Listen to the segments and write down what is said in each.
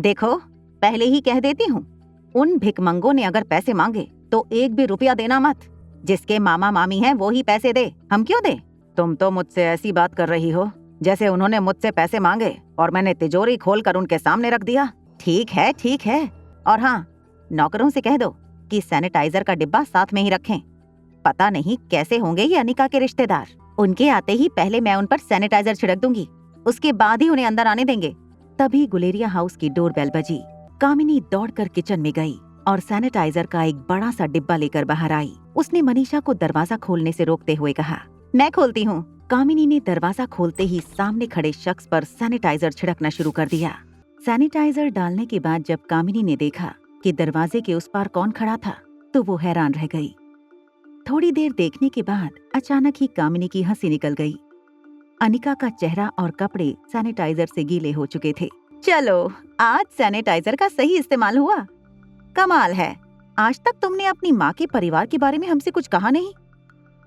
देखो, पहले ही कह देती हूँ, उन भिखमंगों ने अगर पैसे मांगे तो एक भी रुपया देना मत। जिसके मामा मामी हैं वो ही पैसे दे, हम क्यों दे? तुम तो मुझसे ऐसी बात कर रही हो जैसे उन्होंने मुझसे पैसे मांगे और मैंने तिजोरी खोलकर उनके सामने रख दिया। ठीक है, ठीक है। और हाँ, नौकरों से कह दो कि सैनिटाइजर का डिब्बा साथ में ही रखें। पता नहीं कैसे होंगे ये अनिका के रिश्तेदार। उनके आते ही पहले मैं उन पर सैनिटाइजर छिड़क दूंगी, उसके बाद ही उन्हें अंदर आने देंगे। तभी गुलेरिया हाउस की डोरबेल बजी। कामिनी दौड़कर किचन में गई और सैनिटाइजर का एक बड़ा सा डिब्बा लेकर बाहर आई। उसने मनीषा को दरवाजा खोलने से रोकते हुए कहा, मैं खोलती हूँ। कामिनी ने दरवाजा खोलते ही सामने खड़े शख्स पर सैनिटाइजर छिड़कना शुरू कर दिया। सैनिटाइजर डालने के बाद जब कामिनी ने देखा कि दरवाजे के उस पार कौन खड़ा था, तो वो हैरान रह गई। थोड़ी देर देखने के बाद अचानक ही कामिनी की हंसी निकल गई। अनिका का चेहरा और कपड़े सैनिटाइजर से गीले हो चुके थे। चलो, आज सैनिटाइजर का सही इस्तेमाल हुआ। कमाल है, आज तक तुमने अपनी माँ के परिवार के बारे में हमसे कुछ कहा नहीं।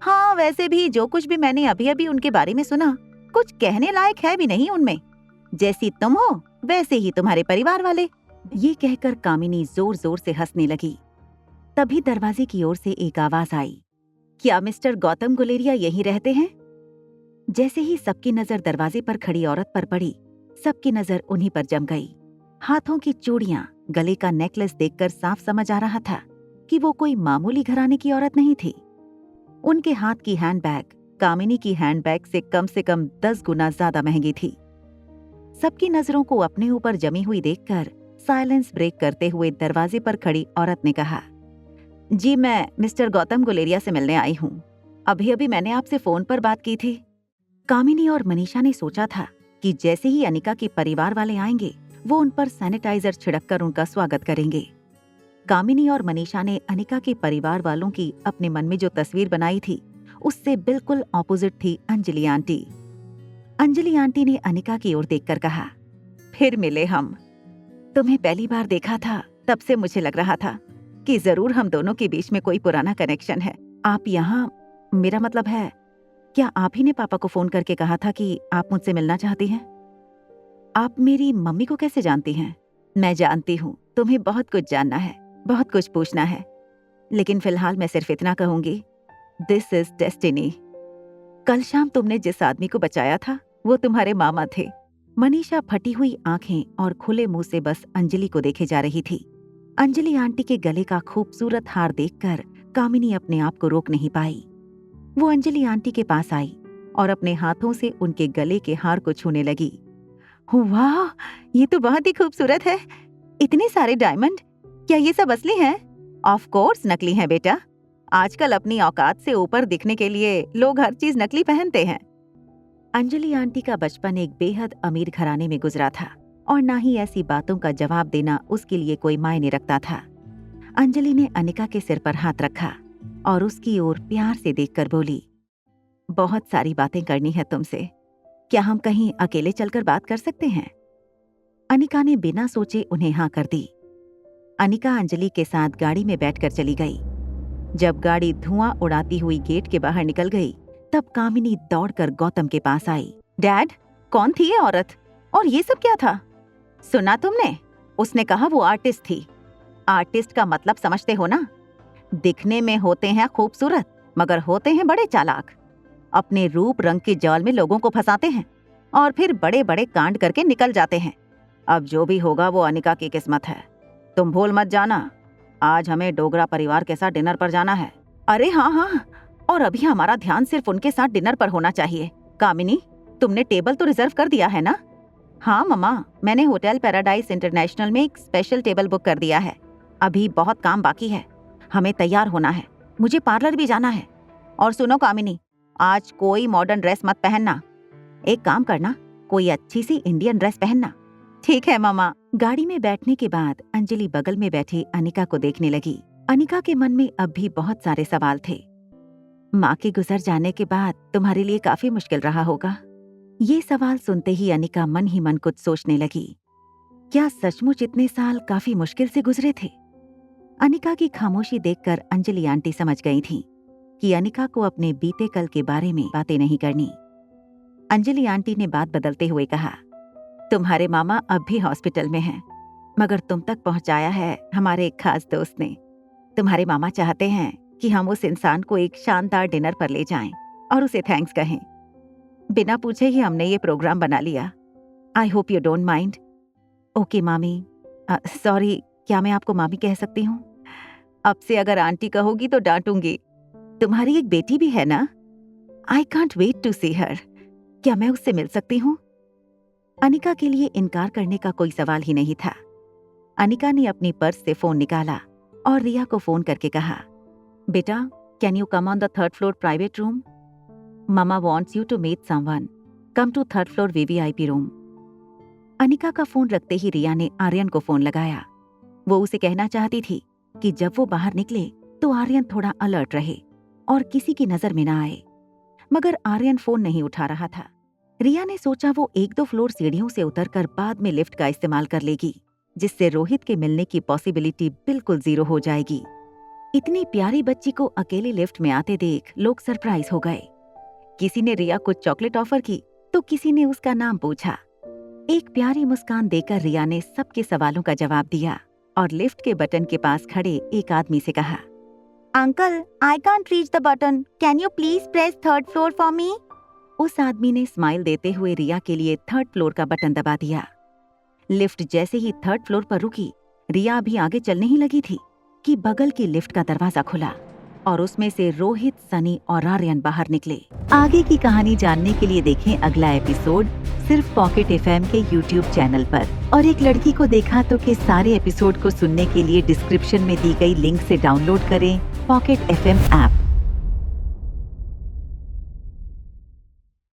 हाँ, वैसे भी जो कुछ भी मैंने अभी अभी उनके बारे में सुना, कुछ कहने लायक है भी नहीं उनमें। जैसी तुम हो वैसे ही तुम्हारे परिवार वाले। ये कहकर कामिनी जोर जोर से हंसने लगी। तभी दरवाजे की ओर से एक आवाज आई, क्या मिस्टर गौतम गुलेरिया यहीं रहते हैं? जैसे ही सबकी नजर दरवाजे पर खड़ी औरत पर पड़ी, सबकी नजर उन्हीं पर जम गई। हाथों की चूड़ियां, गले का नेकलेस देखकर साफ समझ आ रहा था कि वो कोई मामूली घराने की औरत नहीं थी। उनके हाथ की हैंडबैग कामिनी की हैंडबैग से कम 10 गुना ज्यादा महंगी थी। सबकी नजरों को अपने ऊपर जमी हुई देखकर साइलेंस ब्रेक करते हुए दरवाजे पर खड़ी औरत ने कहा, जी मैं मिस्टर गौतम गुलेरिया से मिलने आई हूँ। अभी अभी मैंने आपसे फोन पर बात की थी। कामिनी और मनीषा ने सोचा था कि जैसे ही अनिका के परिवार वाले आएंगे वो उन पर सैनिटाइजर छिड़ककर उनका स्वागत करेंगे। कामिनी और मनीषा ने अनिका के परिवार वालों की अपने मन में जो तस्वीर बनाई थी उससे बिल्कुल ऑपोजिट थी अंजलि आंटी। अंजलि आंटी ने अनिका की ओर देखकर कहा, फिर मिले हम। तुम्हें पहली बार देखा था तब से मुझे लग रहा था कि जरूर हम दोनों के बीच में कोई पुराना कनेक्शन है। आप यहाँ, मेरा मतलब है, क्या आप ही ने पापा को फोन करके कहा था कि आप मुझसे मिलना चाहती हैं? आप मेरी मम्मी को कैसे जानती हैं? मैं जानती हूँ तुम्हें बहुत कुछ जानना है, बहुत कुछ पूछना है, लेकिन फिलहाल मैं सिर्फ इतना कहूंगी, दिस इज डेस्टिनी। कल शाम तुमने जिस आदमी को बचाया था वो तुम्हारे मामा थे। मनीषा फटी हुई आंखें और खुले मुंह से बस अंजलि को देखे जा रही थी। अंजलि आंटी के गले का खूबसूरत हार देखकर कामिनी अपने आप को रोक नहीं पाई। वो अंजलि आंटी के पास आई और अपने हाथों से उनके गले के हार को छूने लगी। वाह, ये तो बहुत ही खूबसूरत है। इतने सारे डायमंड, क्या ये सब असली हैं? ऑफ कोर्स नकली हैं बेटा। आजकल अपनी औकात से ऊपर दिखने के लिए लोग हर चीज नकली पहनते हैं। अंजलि आंटी का बचपन एक बेहद अमीर घराने में गुजरा था और ना ही ऐसी बातों का जवाब देना उसके लिए कोई मायने रखता था। अंजलि ने अनिका के सिर पर हाथ रखा और उसकी ओर प्यार से देखकर बोली, बहुत सारी बातें करनी है तुमसे, क्या हम कहीं अकेले चलकर बात कर सकते हैं? अनिका ने बिना सोचे उन्हें हाँ कर दी। अनिका अंजलि के साथ गाड़ी में बैठकर चली गई। जब गाड़ी धुआं उड़ाती हुई गेट के बाहर निकल गई तब कामिनी दौड़कर गौतम के पास आई। डैड, कौन थी ये औरत और ये सब क्या था? सुना तुमने? उसने कहा वो आर्टिस्ट थी। आर्टिस्ट का मतलब समझते हो ना? दिखने में होते हैं खूबसूरत मगर होते हैं बड़े चालाक। अपने रूप रंग के जाल में लोगों को फंसाते हैं और फिर बड़े बड़े कांड करके निकल जाते हैं। अब जो भी होगा वो अनिका की किस्मत है। तुम भूल मत जाना, आज हमें डोगरा परिवार के साथ डिनर पर जाना है। अरे हाँ हाँ, और अभी हमारा ध्यान सिर्फ उनके साथ डिनर पर होना चाहिए। कामिनी, तुमने टेबल तो रिजर्व कर दिया है ना? हाँ मम्मा, मैंने होटल पैराडाइज इंटरनेशनल में एक स्पेशल टेबल बुक कर दिया है। अभी बहुत काम बाकी है, हमें तैयार होना है, मुझे पार्लर भी जाना है। और सुनो कामिनी, आज कोई मॉडर्न ड्रेस मत पहनना। एक काम करना, कोई अच्छी सी इंडियन ड्रेस पहनना। ठीक है मामा। गाड़ी में बैठने के बाद अंजलि बगल में बैठी अनिका को देखने लगी। अनिका के मन में अब भी बहुत सारे सवाल थे। माँ के गुजर जाने के बाद तुम्हारे लिए काफी मुश्किल रहा होगा। ये सवाल सुनते ही अनिका मन ही मन कुछ सोचने लगी। क्या सचमुच इतने साल काफी मुश्किल से गुजरे थे? अनिका की खामोशी देखकर अंजलि आंटी समझ गई थी कि अनिका को अपने बीते कल के बारे में बातें नहीं करनी। अंजलि आंटी ने बात बदलते हुए कहा, तुम्हारे मामा अब भी हॉस्पिटल में हैं। मगर तुम तक पहुंचाया है हमारे एक खास दोस्त ने। तुम्हारे मामा चाहते हैं कि हम उस इंसान को एक शानदार डिनर पर ले जाएं और उसे थैंक्स कहें। बिना पूछे ही हमने ये प्रोग्राम बना लिया। I hope you don't mind. Okay मामी। सॉरी, क्या मैं आपको मामी कह सकती हूँ? अब से अगर आंटी कहोगी तो डांटूंगी। तुम्हारी एक बेटी भी है ना? आई कांट वेट टू सी हर। क्या मैं उससे मिल सकती हूँ? अनिका के लिए इनकार करने का कोई सवाल ही नहीं था। अनिका ने अपनी पर्स से फोन निकाला और रिया को फोन करके कहा, बेटा, can you come on the 3rd floor private room? मामा wants you to meet someone. Come to 3rd floor VVIP room. Anika का फोन रखते ही रिया ने आर्यन को फोन लगाया। वो उसे कहना चाहती थी कि जब वो बाहर निकले तो आर्यन थोड़ा अलर्ट रहे और किसी की नजर में न आए, मगर आर्यन फोन नहीं उठा रहा था। रिया ने सोचा वो 1-2 फ्लोर सीढ़ियों से उतरकर बाद में लिफ्ट का इस्तेमाल कर लेगी, जिससे रोहित के मिलने की पॉसिबिलिटी बिल्कुल 0 हो जाएगी। इतनी प्यारी बच्ची को अकेले लिफ्ट में आते देख लोग सरप्राइज हो गए। किसी ने रिया को चॉकलेट ऑफर की तो किसी ने उसका नाम पूछा। एक प्यारी मुस्कान देकर रिया ने सबके सवालों का जवाब दिया और लिफ्ट के बटन के पास खड़े एक आदमी से कहा, uncle, I can't reach the button, can you please press 3rd floor for me? उस आदमी ने स्माइल देते हुए रिया के लिए 3rd फ्लोर का बटन दबा दिया। लिफ्ट जैसे ही 3rd फ्लोर पर रुकी, रिया अभी आगे चलने ही लगी थी कि बगल की लिफ्ट का दरवाजा खुला और उसमें से रोहित, सनी और आर्यन बाहर निकले। आगे की कहानी जानने के लिए देखें अगला एपिसोड सिर्फ पॉकेट FM के YouTube चैनल पर। और एक लड़की को देखा तो के सारे एपिसोड को सुनने के लिए डिस्क्रिप्शन में दी गई लिंक से डाउनलोड करें पॉकेट FM ऐप।